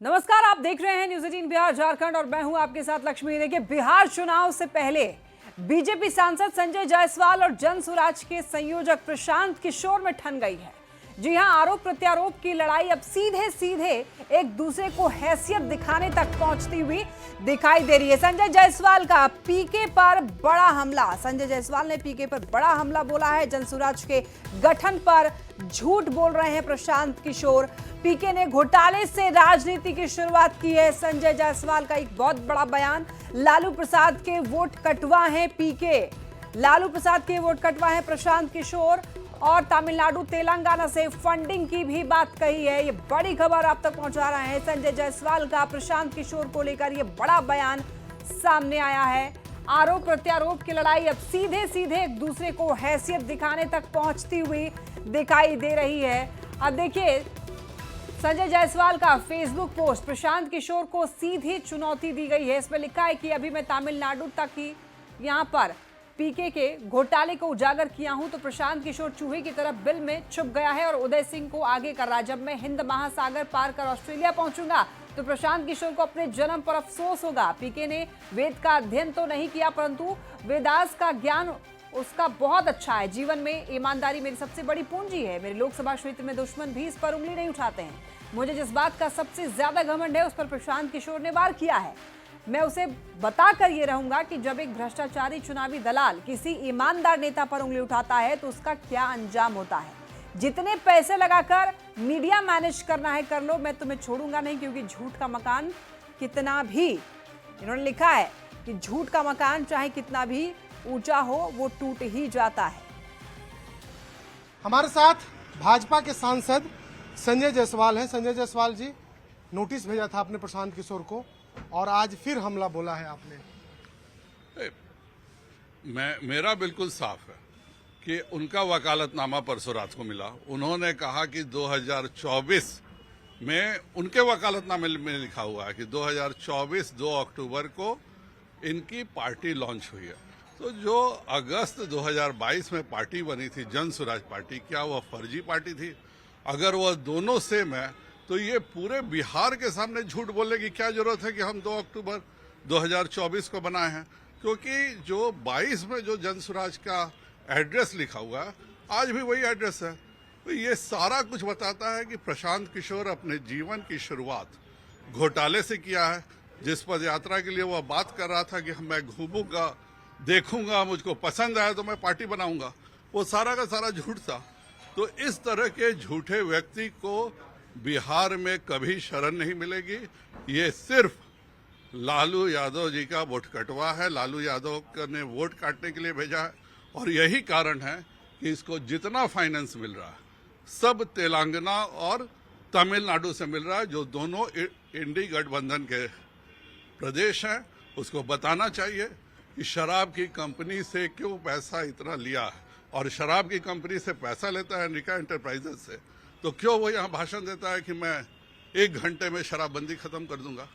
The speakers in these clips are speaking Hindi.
नमस्कार, आप देख रहे हैं न्यूज़ 18 बिहार झारखंड और मैं हूं आपके साथ लक्ष्मी। देखिए, बिहार चुनाव से पहले बीजेपी सांसद संजय जायसवाल और जन स्वराज के संयोजक प्रशांत किशोर में ठन गई है। जी हां, आरोप प्रत्यारोप की लड़ाई अब सीधे सीधे एक दूसरे को हैसियत दिखाने तक पहुंचती हुई दिखाई दे रही है। संजय जायसवाल का पीके पर बड़ा हमला। संजय जायसवाल ने पीके पर बड़ा हमला बोला है। जन स्वराज के गठन पर झूठ बोल रहे हैं प्रशांत किशोर। पीके ने घोटाले से राजनीति की शुरुआत की है। संजय जायसवाल का एक बहुत बड़ा बयान। लालू प्रसाद के वोट कटवा है पीके, लालू प्रसाद के वोट कटवा है प्रशांत किशोर, और तमिलनाडु तेलंगाना से फंडिंग की भी बात कही है। ये बड़ी खबर आप तक पहुंचा रहे हैं। संजय जायसवाल का प्रशांत किशोर को लेकर ये बड़ा बयान सामने आया है। आरोप प्रत्यारोप की लड़ाई अब सीधे सीधे एक दूसरे को हैसियत दिखाने तक पहुंचती हुई दिखाई दे रही है। अब देखिए, संजय जायसवाल का फेसबुक पोस्ट प्रशांत किशोर को सीधी चुनौती दी गई है। इसमें लिखा है कि अभी मैं तमिलनाडु तक ही यहां पर पीके के घोटाले को उजागर किया हूं, तो प्रशांत किशोर चूहे की तरह बिल में छुप गया है और उदय सिंह को आगे कर रहा है। जब मैं हिंद महासागर पार कर ऑस्ट्रेलिया पहुंचूंगा तो प्रशांत किशोर को अपने जन्म पर अफसोस होगा। पीके ने वेद का अध्ययन तो नहीं किया, परंतु वेदास का ज्ञान उसका बहुत अच्छा है। जीवन में ईमानदारी मेरी सबसे बड़ी पूंजी है। मेरे लोकसभा क्षेत्र में दुश्मन भी इस पर उंगली नहीं उठाते हैं। मुझे जिस बात का सबसे ज्यादा घमंड है उस पर प्रशांत किशोर ने वार किया है। मैं उसे बताकर ये रहूंगा कि जब एक भ्रष्टाचारी चुनावी दलाल किसी ईमानदार नेता पर उंगली उठाता है तो उसका क्या अंजाम होता है। जितने पैसे लगाकर मीडिया मैनेज करना है कर लो, मैं तुम्हें छोड़ूंगा नहीं, क्योंकि झूठ का मकान कितना भी, इन्होंने लिखा है कि झूठ का मकान चाहे कितना भी ऊंचा हो वो टूट ही जाता है। हमारे साथ भाजपा के सांसद संजय जायसवाल हैं। संजय जायसवाल जी, नोटिस भेजा था आपने प्रशांत किशोर को और आज फिर हमला बोला है आपने। मेरा बिल्कुल साफ है कि उनका वकालतनामा परसों रात को मिला। उन्होंने कहा कि 2024 में उनके वकालतनामे में लिखा हुआ है कि 2024 2 अक्टूबर को इनकी पार्टी लॉन्च हुई है। तो जो अगस्त 2022 में पार्टी बनी थी जन स्वराज पार्टी, क्या वह फर्जी पार्टी थी? अगर वह दोनों सेम है तो ये पूरे बिहार के सामने झूठ बोलने की क्या जरूरत है कि हम 2 अक्टूबर 2024 को बनाए हैं? क्योंकि जो 22 में जो जन स्वराज का एड्रेस लिखा हुआ है, आज भी वही एड्रेस है। तो ये सारा कुछ बताता है कि प्रशांत किशोर अपने जीवन की शुरुआत घोटाले से किया है। जिस पद यात्रा के लिए वह बात कर रहा था कि मैं घूमूंगा, देखूंगा, मुझको पसंद आया तो मैं पार्टी बनाऊंगा, वो सारा का सारा झूठ था। तो इस तरह के झूठे व्यक्ति को बिहार में कभी शरण नहीं मिलेगी। ये सिर्फ लालू यादव जी का वोट कटवा है। लालू यादव ने वोट काटने के लिए भेजा है और यही कारण है कि इसको जितना फाइनेंस मिल रहा है सब तेलंगाना और तमिलनाडु से मिल रहा है, जो दोनों इंडी गठबंधन के प्रदेश हैं। उसको बताना चाहिए कि शराब की कंपनी से क्यों पैसा इतना लिया है, और शराब की कंपनी से पैसा लेता है एनरिका एंटरप्राइजेज से, तो क्यों वो यहाँ भाषण देता है कि मैं 1 घंटे में शराबबंदी खत्म कर दूंगा?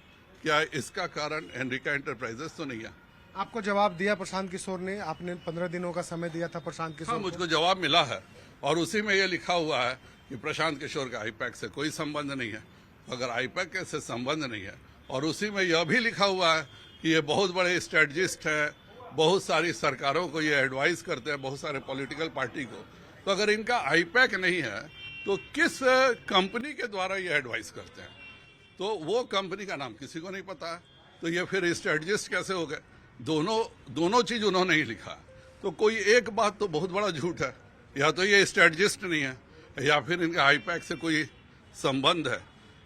क्या इसका कारण एनरिका एंटरप्राइजेज तो नहीं है? आपको जवाब दिया प्रशांत किशोर ने, आपने 15 दिनों का समय दिया था प्रशांत किशोर हाँ, मुझको जवाब मिला है और उसी में ये लिखा हुआ है कि प्रशांत किशोर का आईपैक से कोई संबंध नहीं है। अगर आईपैक से संबंध नहीं है और उसी में यह भी लिखा हुआ है कि ये बहुत बड़े स्ट्रेटजिस्ट हैं, बहुत सारी सरकारों को ये एडवाइस करते हैं, बहुत सारे पॉलिटिकल पार्टी को, तो अगर इनका आईपैक नहीं है तो किस कंपनी के द्वारा ये एडवाइस करते हैं? तो वो कंपनी का नाम किसी को नहीं पता है, तो ये फिर स्ट्रेटजिस्ट कैसे हो गए? दोनों चीज उन्होंने ही लिखा। तो कोई एक बात तो बहुत बड़ा झूठ है, या तो ये स्ट्रेटजिस्ट नहीं है या फिर इनका आईपैक से कोई संबंध है।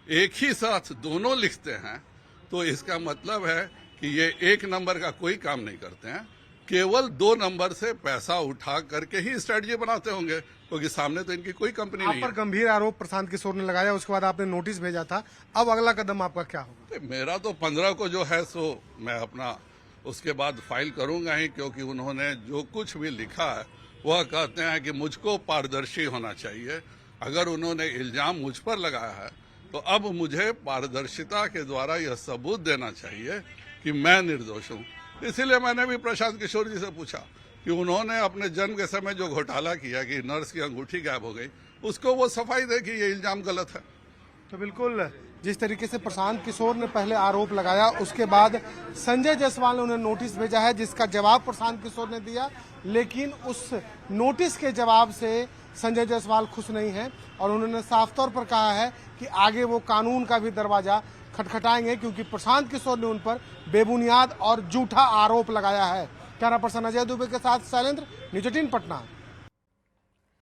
एक ही साथ दोनों लिखते हैं तो इसका मतलब है कि ये 1 नंबर का कोई काम नहीं करते हैं, केवल 2 नंबर से पैसा उठा करके ही स्ट्रेटजी बनाते होंगे, क्योंकि सामने तो इनकी कोई कंपनी नहीं है। आप पर गंभीर आरोप प्रशांत किशोर ने लगाया, उसके बाद आपने नोटिस भेजा था। अब अगला कदम आपका क्या होगा? मेरा तो 15 को जो है सो मैं अपना उसके बाद फाइल करूंगा ही, क्योंकि उन्होंने जो कुछ भी लिखा है वह कहते हैं कि मुझको पारदर्शी होना चाहिए। अगर उन्होंने इल्जाम मुझ पर लगाया है तो अब मुझे पारदर्शिता के द्वारा यह सबूत देना चाहिए कि मैं निर्दोष हूँ। इसीलिए मैंने भी प्रशांत किशोर जी से पूछा कि उन्होंने अपने जन्म के समय जो घोटाला किया कि नर्स की अंगूठी गायब हो गई, उसको वो सफाई दे कि ये इल्जाम गलत है। तो बिल्कुल जिस तरीके से प्रशांत किशोर ने पहले आरोप लगाया, उसके बाद संजय जायसवाल ने उन्हें नोटिस भेजा है जिसका जवाब प्रशांत किशोर ने दिया, लेकिन उस नोटिस के जवाब से संजय जायसवाल खुश नहीं है और उन्होंने साफ तौर पर कहा है कि आगे वो कानून का भी दरवाजा खटखटाएंगे, क्योंकि प्रशांत किशोर ने उन पर बेबुनियाद और झूठा आरोप लगाया है। कैमरा पर्सन अजय दुबे के साथ शैलेंद्र, न्यूज़ 18 पटना।